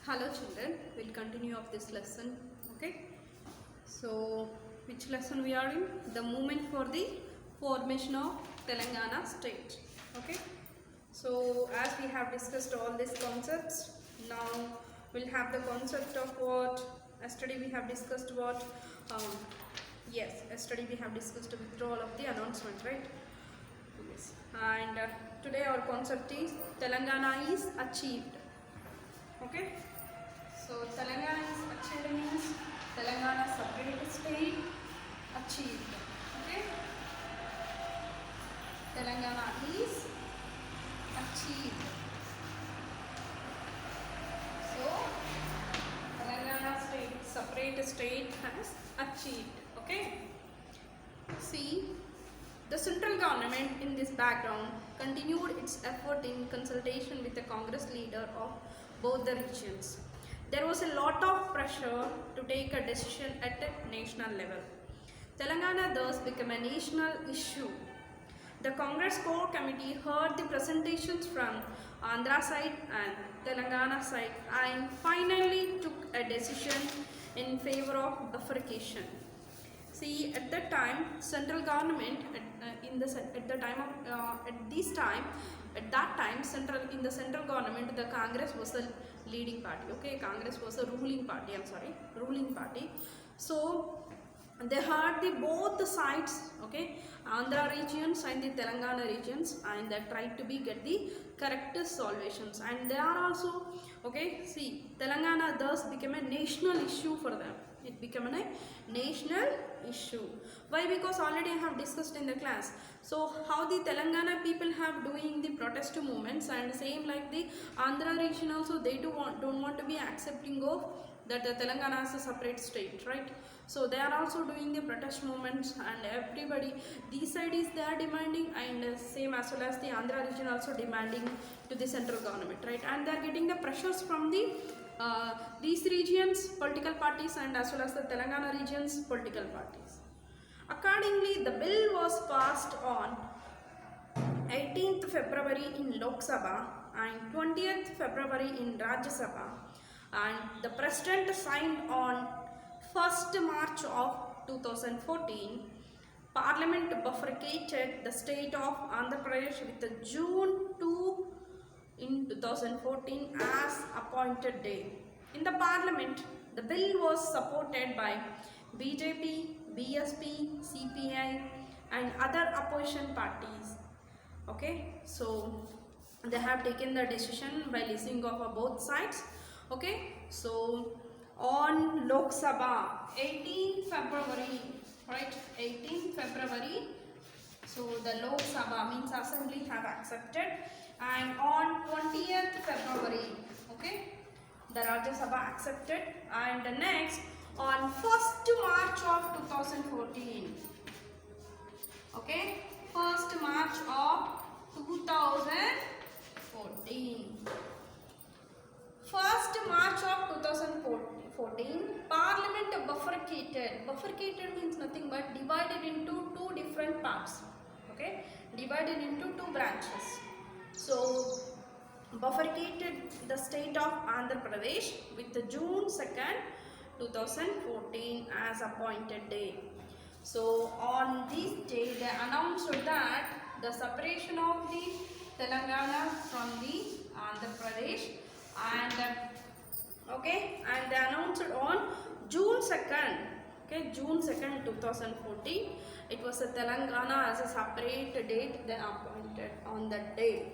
Hello children, we'll continue of this lesson. Okay, so which lesson we are in? The movement for the formation of Telangana state. Okay, so as we have discussed all these concepts, now we'll have the concept of what yesterday we have discussed what yesterday we have discussed the withdrawal of the announcement, right? Yes, and today our concept is Telangana is achieved. Okay, so Telangana is achieved means Telangana separate state achieved. Okay, Telangana is achieved. So Telangana state separate state has achieved. Okay, see, the central government in this background continued its effort in consultation with the Congress leader of both the regions. There was a lot of pressure to take a decision at a national level. Telangana thus became a national issue. The Congress Core Committee heard the presentations from Andhra side and Telangana side and finally took a decision in favor of bifurcation. See, at that time, central government in the central government, the Congress was the leading party. Okay, Congress was a ruling party. Ruling party. So they had the both the sides. Okay, Andhra regions and the Telangana regions, and they tried to get the correct solutions. And they are also okay. See, Telangana thus became a national issue for them. It became a national issue. Why? Because already I have discussed in the class. So how the Telangana people have doing the protest movements, and same like the Andhra region also, they don't want to be accepting of that the Telangana is a separate state, right? So they are also doing the protest movements, and everybody, this side is they are demanding, and same as well as the Andhra region also demanding to the central government, right? And they are getting the pressures from the these regions political parties and as well as the Telangana regions political parties. Accordingly, the bill was passed on 18th February in Lok Sabha and 20th February in Rajya Sabha, and the President signed on 1st March of 2014. Parliament bifurcated the state of Andhra Pradesh with the June 2 in 2014 as appointed day. In the Parliament, the bill was supported by BJP, BSP, CPI and other opposition parties. Okay, so they have taken the decision by listening of both sides. Okay, so on Lok Sabha 18 February, right, 18 February, so the Lok Sabha means assembly have accepted, and on 20th February, okay, the Rajya Sabha accepted, and the next on 1st March of 2014, okay, 1st March of 2014. 1st March of 2014, Parliament bifurcated. Bifurcated means nothing but divided into two different parts. Okay, divided into two branches. So, bifurcated the state of Andhra Pradesh with the June 2nd, 2014 as appointed day. So, on this day, they announced that the separation of the Telangana from the Andhra Pradesh, and they announced on June 2nd, okay, June 2nd, 2014. It was a Telangana as a separate date they appointed on that day.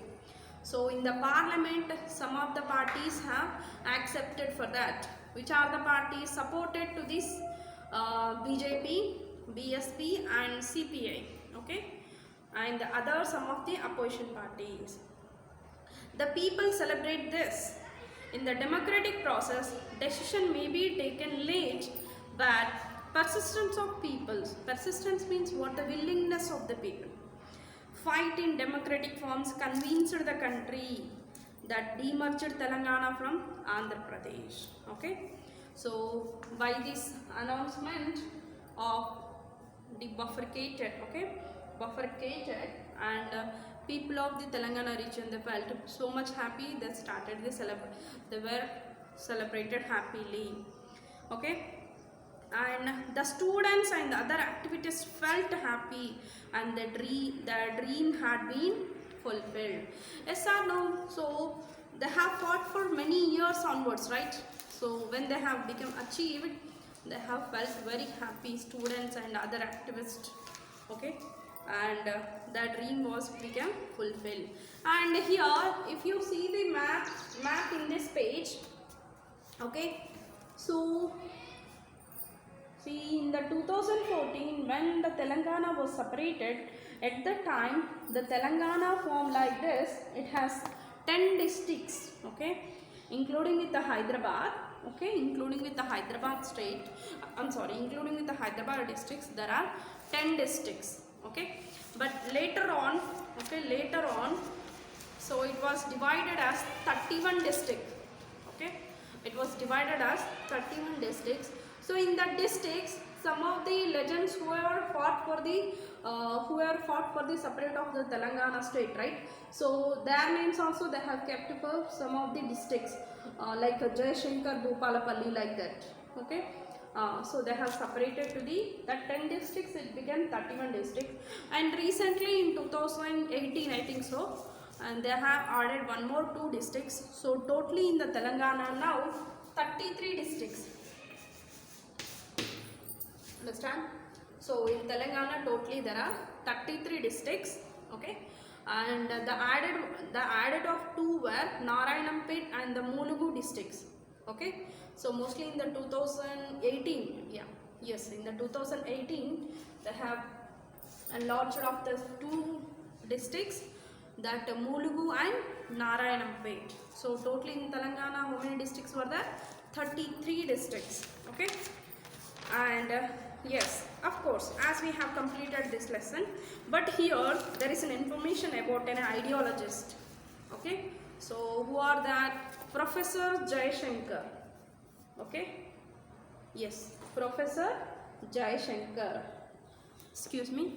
So in the Parliament, some of the parties have accepted for that. Which are the parties supported to this? BJP, BSP and CPI. Okay, and the other some of the opposition parties. The people celebrate this. In the democratic process, decision may be taken late, but persistence of peoples. Persistence means what? The willingness of the people. Fight in democratic forms convinced the country that demerged Telangana from Andhra Pradesh. Okay, so by this announcement of the bifurcated, okay, bifurcated, and people of the Telangana region, they felt so much happy. They started the celebration. They were celebrated happily. Okay, and the students and the other activities felt happy, and their dream had been fulfilled. Yes or no? So they have fought for many years onwards, right? So when they have become achieved, they have felt very happy, students and other activists. Okay, and their dream was become fulfilled. And here if you see the map in this page, okay, so see, in the 2014, when the Telangana was separated, at the time the Telangana formed like this. It has 10 districts, okay, including with the Hyderabad, okay, including with the Hyderabad state. Including with the Hyderabad districts, there are 10 districts, okay. But later on, so it was divided as 31 districts, okay. It was divided as 31 districts. So in the districts, some of the legends who were fought for the separate of the Telangana state, right? So their names also they have kept for some of the districts, like Jayashankar, Bhupalapalli, like that. Okay. So they have separated to that 10 districts. It became 31 districts, and recently in 2018, I think so, and they have added one more 2 districts. So totally in the Telangana now 33 districts. Understand? So in Telangana totally there are 33 districts, okay, and the added of 2 were Narayanpet and the Mulugu districts, okay. So mostly in the 2018, in the 2018 they have enlarged of the 2 districts, that Mulugu and Narayanpet. So totally in Telangana how many districts were there? 33 districts, okay. And yes, of course, as we have completed this lesson, but here there is an information about an ideologist, okay. So who are that? Professor Jayashankar, okay. Yes, Professor Jayashankar, excuse me.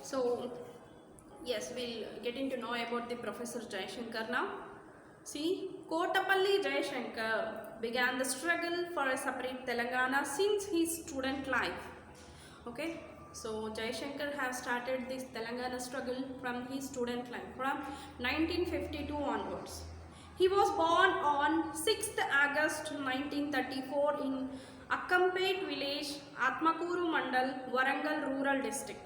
So yes, we'll getting to know about the Professor Jayashankar now. See, Kotapalli Jayashankar began the struggle for a separate Telangana since his student life. Okay, so Jayashankar has started this Telangana struggle from his student life from 1952 onwards. He was born on 6th August 1934 in Akkampet village, Atmakuru Mandal, Warangal rural district.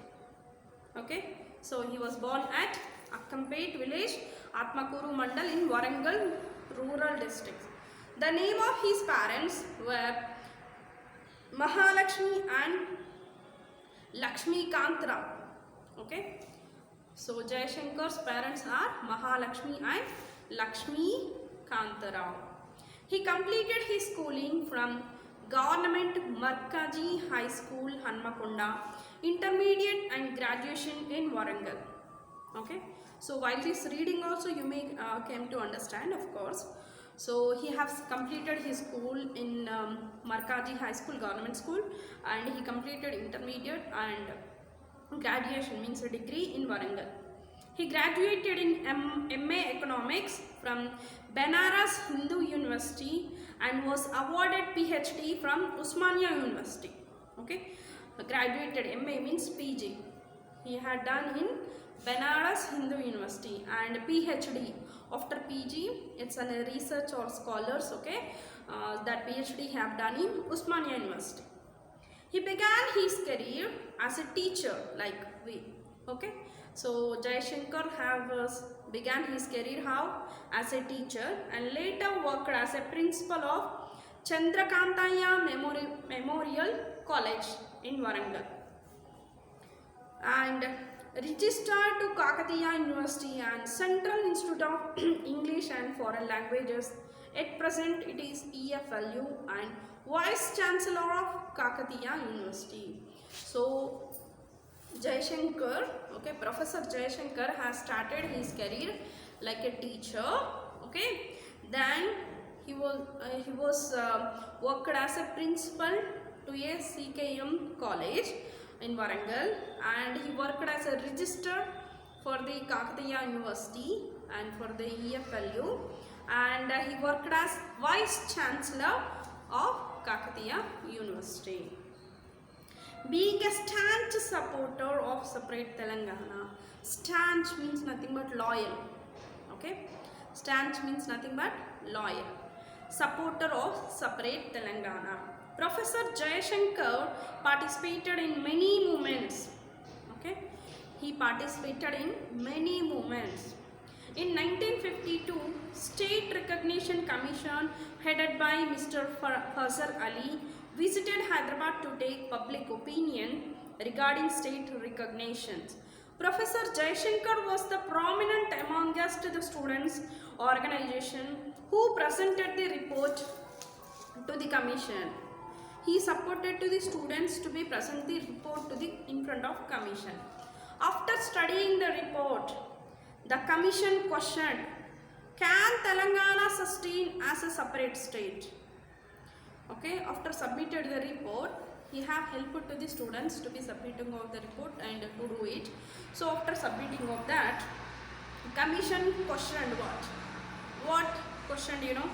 Okay, so he was born at Akkampet village, Atmakuru Mandal in Warangal rural district. The name of his parents were Mahalakshmi and Lakshmi Kantra. Okay, so Jayashankar's parents are Mahalakshmi and Lakshmi Kantarao. He completed his schooling from Government Markaji High School, Hanmakonda, intermediate and graduation in Warangal. Okay, so while this reading also you may came to understand, of course. So he has completed his school in Markaji High School, government school, and he completed intermediate and graduation, means a degree, in Warangal. He graduated in MA Economics from Benares Hindu University and was awarded PhD from Osmania University. Okay, graduated, MA means PG. He had done in Benares Hindu University, and PhD. After PG, it's a research or scholars. Okay, that PhD have done in Osmania University. He began his career as a teacher, like we. Okay, so Jayashankar began his career how? As a teacher, and later worked as a principal of Chandrakantaya Memorial College in Warangal, and registered to Kakatiya University and Central Institute of English and Foreign Languages. At present, it is EFLU and Vice Chancellor of Kakatiya University. So Jayashankar, okay, Professor Jayashankar has started his career like a teacher. Okay, then he was worked as a principal to a CKM college, in Warangal, and he worked as a registrar for the Kakatiya University and for the EFLU, and he worked as Vice Chancellor of Kakatiya University. Being a staunch supporter of separate Telangana. Staunch means nothing but loyal. Okay, staunch means nothing but loyal. Supporter of separate Telangana. Professor Jayashankar participated in many movements. Okay, he participated in many movements. In 1952, State Recognition Commission headed by Mr. Fazal Ali visited Hyderabad to take public opinion regarding state recognitions. Professor Jayashankar was the prominent amongst the students' organization who presented the report to the commission. He supported to the students to be present the report to the in front of commission. After studying the report, the commission questioned, can Telangana sustain as a separate state? Okay, after submitted the report, he have helped to the students to be submitting of the report and to do it. So after submitting of that, commission questioned what? What questioned, you know?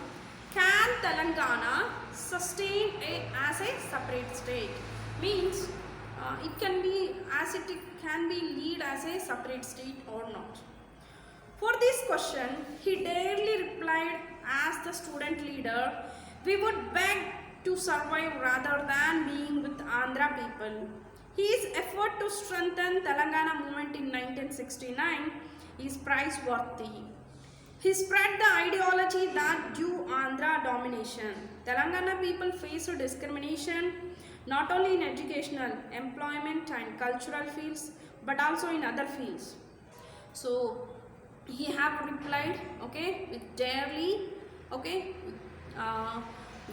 Can Telangana sustain as a separate state? Means it can be as it can be lead as a separate state or not. For this question, he daily replied as the student leader, we would beg to survive rather than being with Andhra people. His effort to strengthen Telangana movement in 1969 is praiseworthy. He spread the ideology that due Andhra domination. Telangana people face discrimination not only in educational, employment and cultural fields but also in other fields. So he have replied, okay, with daily, okay,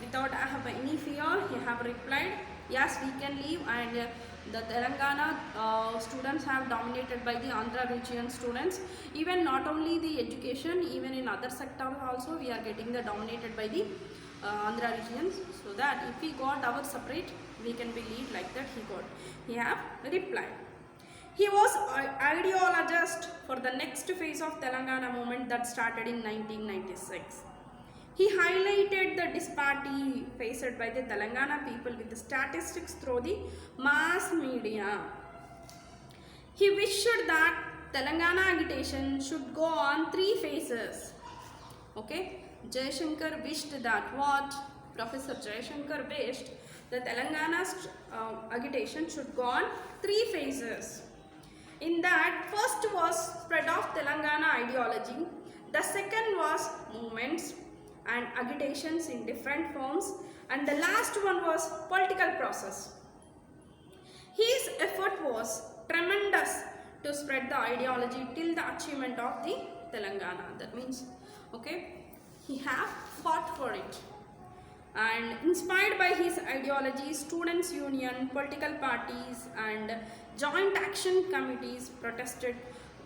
without any fear, he have replied, yes, we can leave, and the Telangana students have dominated by the Andhra region students. Even not only the education, even in other sectors also we are getting the dominated by the Andhra regions, so that if we got our separate, we can be lead like that he have replied. He was ideologist for the next phase of Telangana movement that started in 1996. He highlighted the disparity faced by the Telangana people with the statistics through the mass media. He wished that Telangana agitation should go on 3 phases. Okay, Jayashankar wished that what? Professor Jayashankar wished that Telangana's agitation should go on 3 phases. In that, first was spread of Telangana ideology, the second was movements and agitations in different forms, and the last one was political process. His effort was tremendous to spread the ideology till the achievement of the Telangana. That means, okay, he have fought for it. And inspired by his ideology, students' union, political parties and joint action committees protested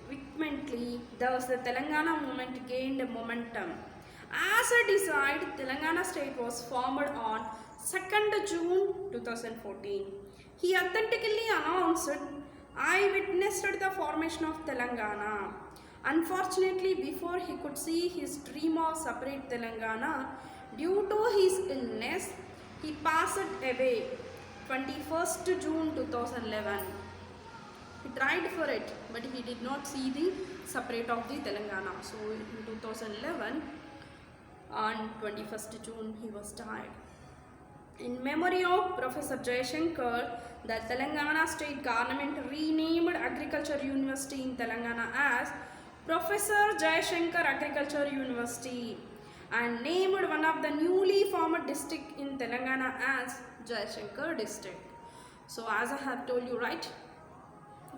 vehemently. Thus, the Telangana movement gained momentum. As a decide, Telangana state was formed on 2nd June 2014. He authentically announced, I witnessed the formation of Telangana. Unfortunately, before he could see his dream of separate Telangana, due to his illness, he passed away 21st June 2011. He tried for it, but he did not see the separate of the Telangana. So in 2011, on 21st June, he was died. In memory of Professor Jayashankar, the Telangana state government renamed Agriculture University in Telangana as Professor Jayashankar Agriculture University and named one of the newly formed district in Telangana as Jayashankar district. So as I have told you, right?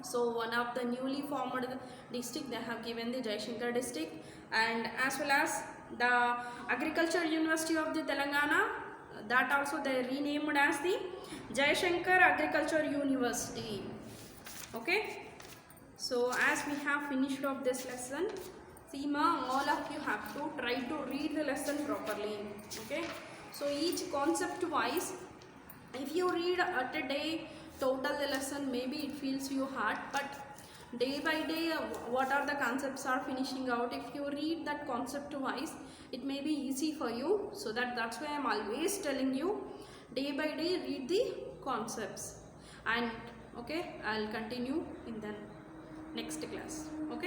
So one of the newly formed district, they have given the Jayashankar district, and as well as the Agriculture University of the Telangana, that also they renamed as the Jayashankar Agriculture University. Okay. So as we have finished off this lesson, Seema, all of you have to try to read the lesson properly. Okay. So each concept wise, if you read at a day total the lesson maybe it feels you hard, but day by day what are the concepts are finishing out. If you read that concept wise, it may be easy for you. So that's why I'm always telling you, day by day read the concepts. And okay, I'll continue in the next class. Okay.